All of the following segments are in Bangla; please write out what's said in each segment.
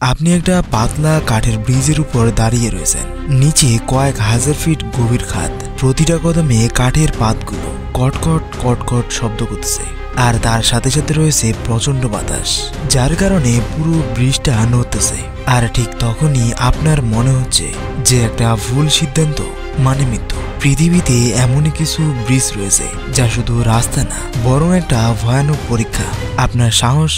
আপনি একটা পাতলা কাঠের ব্রিজের উপর দাঁড়িয়ে রয়েছেন। নিচে কয়েক হাজার ফিট গভীর খাদ। প্রতিটা কদমে কাঠের পাতগুলো কটকট কটকট শব্দ করতেছে, আর তার সাথে সাথে রয়েছে প্রচন্ড বাতাস, যার কারণে পুরো ব্রিজটা নড়তেছে। আর ঠিক তখনই আপনার মনে হচ্ছে যে একটা ভুল সিদ্ধান্ত মানে মৃত্যু। পৃথিবীতে এমনই কিছু ব্রিজ রয়েছে যা শুধু রাস্তা না, বরং একটা ভয়ানক পরীক্ষা আপনার সাহস,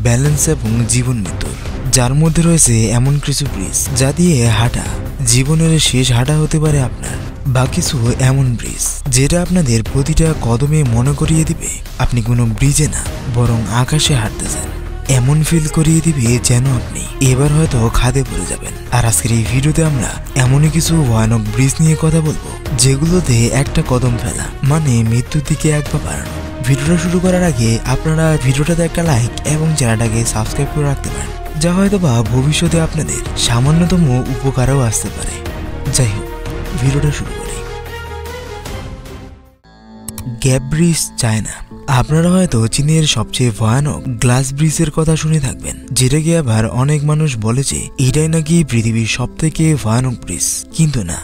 ব্যালেন্স এবং জীবন মৃত্যুর। যার মধ্যে রয়েছে এমন কিছু ব্রিজ যা দিয়ে হাঁটা জীবনের শেষ হাঁটা হতে পারে আপনার, বা কিছু এমন ব্রিজ যেটা আপনাদের প্রতিটা কদমে মনে করিয়ে দিবে আপনি কোনো ব্রিজে না, বরং আকাশে হাঁটতেছেন। এমন ফিল করিয়ে দিবে যেন আপনি এবার হয়তো খাদে পড়ে যাবেন। আর আজকের এই ভিডিওতে আমরা এমনই কিছু ভয়ানক ব্রিজ নিয়ে কথা বলবো যেগুলোতে একটা কদম ফেলা মানে মৃত্যুর দিকে এক পা বাড়ানো। ভিডিওটা শুরু করার আগে আপনারা ভিডিওটাতে একটা লাইক এবং চ্যানেলটাকে সাবস্ক্রাইব করে রাখতে পারেন, যা হয়তো বা ভবিষ্যতে আপনাদের সামান্যতম উপকারেও আসতে পারে। যাই হোক, ভিডিওটা শুরু করি। Gap bridge, China. আপনারা হয়তো চীনের সবচেয়ে ভয়ানক গ্লাস ব্রিজের কথা শুনে থাকবেন, যেটাকে আবার অনেক মানুষ বলেছে এটাই নাকি পৃথিবীর সবথেকে ভয়ানক ব্রিজ। কিন্তু না,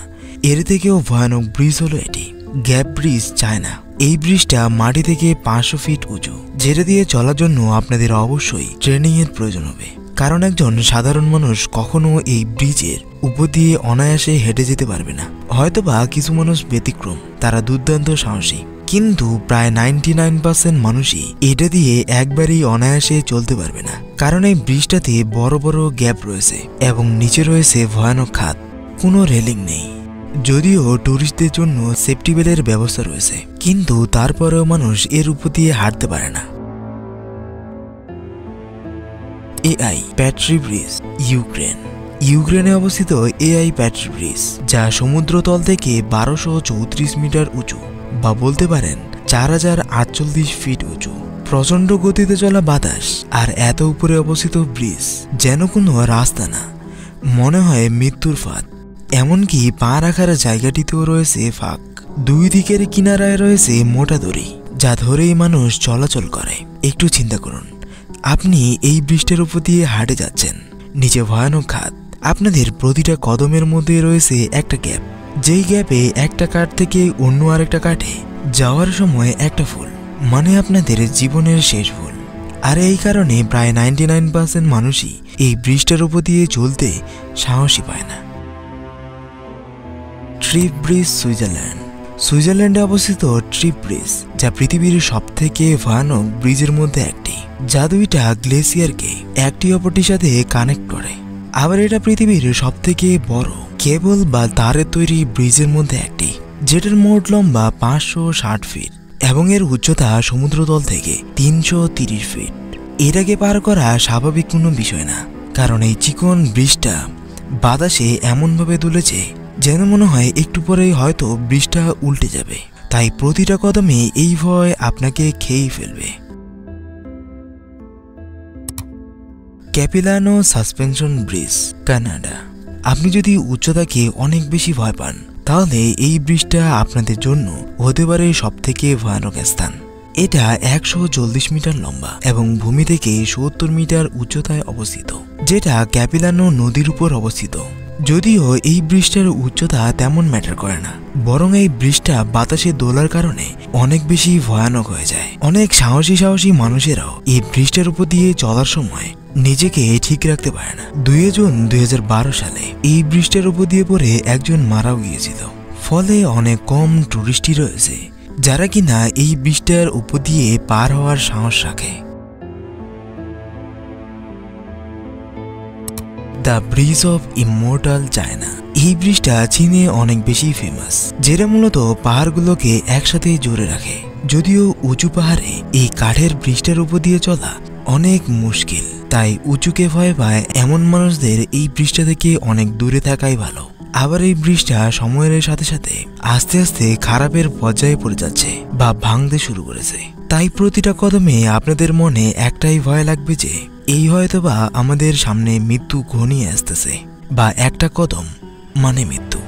এর থেকেও ভয়ানক ব্রিজ হলো এটি, গ্যাপ ব্রিজ, চায়না। এই ব্রিজটা মাটি থেকে 500 ফিট উঁচু, যেটা দিয়ে চলার জন্য আপনাদের অবশ্যই ট্রেনিং এর প্রয়োজন হবে, কারণ একজন সাধারণ মানুষ কখনো এই ব্রিজের উপর দিয়ে অনায়াসে হেঁটে যেতে পারবে না। হয়তোবা কিছু মানুষ ব্যতিক্রম, তারা দুর্দান্ত সাহসী, কিন্তু প্রায় 99% মানুষই এটা দিয়ে একবারেই অনায়াসে চলতে পারবে না, কারণ এই ব্রিজটাতে বড় বড় গ্যাপ রয়েছে এবং নিচে রয়েছে ভয়ানক খাদ। কোনো রেলিং নেই, যদিও টুরিস্টদের জন্য সেফটি বেল্টের ব্যবস্থা রয়েছে, কিন্তু তারপরেও মানুষ এর উপর দিয়ে হাঁটতে পারে না। এআই প্যাট্রি ব্রিজ, ইউক্রেনে অবস্থিত এআই প্যাট্রি ব্রিজ, যা সমুদ্রতল থেকে 1234 মিটার উঁচু, বা বলতে পারেন 4048 ফিট উঁচু। প্রচন্ড গতিতে চলা বাতাস আর এত উপরে অবস্থিত ব্রিজ যেন কোনো রাস্তা না, মনে হয় মৃত্যুর ফাঁদ। এমনকি পা রাখার জায়গাটিতেও রয়েছে ফাঁক। দুই দিকের কিনারায় রয়েছে মোটা দড়ি, যা ধরেই মানুষ চলাচল করে। একটু চিন্তা করুন, আপনি এই ব্রিজটার উপর দিয়ে হাঁটে যাচ্ছেন, নিচে ভয়ানক খাদ, আপনাদের প্রতিটা কদমের মধ্যে রয়েছে একটা গ্যাপ, যেই গ্যাপে একটা কাঠ থেকে অন্য আরেকটা কাঠে যাওয়ার সময় একটা ফুল, মানে আপনাদের জীবনের শেষ ফুল। আর এই কারণে প্রায় 99% মানুষই এই ব্রিজটার উপর দিয়ে চলতে সাহসী পায় না। ট্রিপ ব্রিজ, সুইজারল্যান্ডে অবস্থিত ট্রিপ ব্রিজ, যা পৃথিবীর সবথেকে ভয়ানক ব্রিজের মধ্যে একটি, যা দুইটা গ্লেসিয়ারকে একটি অপরটির সাথে কানেক্ট করে। আবার এটা পৃথিবীর সবথেকে বড় কেবল বা তারের তৈরি ব্রিজের মধ্যে একটি, যেটার মোট লম্বা 560 ফিট এবং এর উচ্চতা সমুদ্রতল থেকে 330 ফিট। এটাকে পার করা স্বাভাবিক কোনো বিষয় না, কারণ এই চিকন ব্রিজটা বাতাসে এমনভাবে দুলেছে যেন মনে হয় একটু পরেই হয়তো ব্রিজটা উল্টে যাবে। তাই প্রতিটা কদমে এই ভয় আপনাকে খেয়েই ফেলবে। Capilano suspension bridge, Canada. আপনি যদি উচ্চতাকে অনেক বেশি ভয় পান, তাহলে এই ব্রিজটা আপনাদের জন্য হতে পারে সবথেকে ভয়ানক স্থান। এটা 140 মিটার লম্বা এবং ভূমি থেকে 70 মিটার উচ্চতায় অবস্থিত, যেটা ক্যাপিলানো নদীর উপর অবস্থিত। যদিও এই ব্রিজটার উচ্চতা তেমন ম্যাটার করে না, বরং এই ব্রিজটা বাতাসে দোলার কারণে অনেক বেশি ভয়ানক হয়ে যায়। অনেক সাহসী মানুষেরাও এই ব্রিজটার উপর দিয়ে চলার সময় নিজেকে ঠিক রাখতে পারে না। 2 জুন 2012 সালে এই ব্রিজটার উপর দিয়ে পড়ে একজন মারাও গিয়েছিল। ফলে অনেক কম টুরিস্টই রয়েছে যারা কিনা এই ব্রিজটার উপর দিয়ে পার হওয়ার সাহস রাখে। The bridge of immortal, China. এই ব্রিজটা চীনে অনেক বেশি ফেমাস, যেটা মূলত পাহাড়গুলোকে একসাথে জোরে রাখে। যদিও উঁচু পাহাড়ে এই কাঠের ব্রিজটার উপর দিয়ে চলা অনেক মুশকিল, তাই উঁচুকে ভয় পায় এমন মানুষদের এই ব্রিজটা থেকে অনেক দূরে থাকাই ভালো। আবার এই ব্রিজটা সময়ের সাথে সাথে আস্তে আস্তে খারাপের পর্যায়ে পড়ে যাচ্ছে বা ভাঙতে শুরু করেছে। তাই প্রতিটা কদমে আপনাদের মনে একটাই ভয় লাগবে যে এই হয়তোবা আমাদের সামনে মৃত্যু ঘনিয়ে আসতেছে, বা একটা কদম মানে মৃত্যু।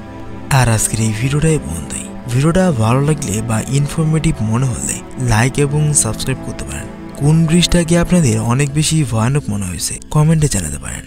আর আজকের এই ভিডিওটা বন্ধুই, ভিডিওটা ভালো লাগলে বা ইনফরমেটিভ মনে হলে লাইক এবং সাবস্ক্রাইব করতে পারেন। কোন ব্রিজটাকে আপনাদের অনেক বেশি ভয়ানক মনে হয়েছে কমেন্টে জানাতে পারেন।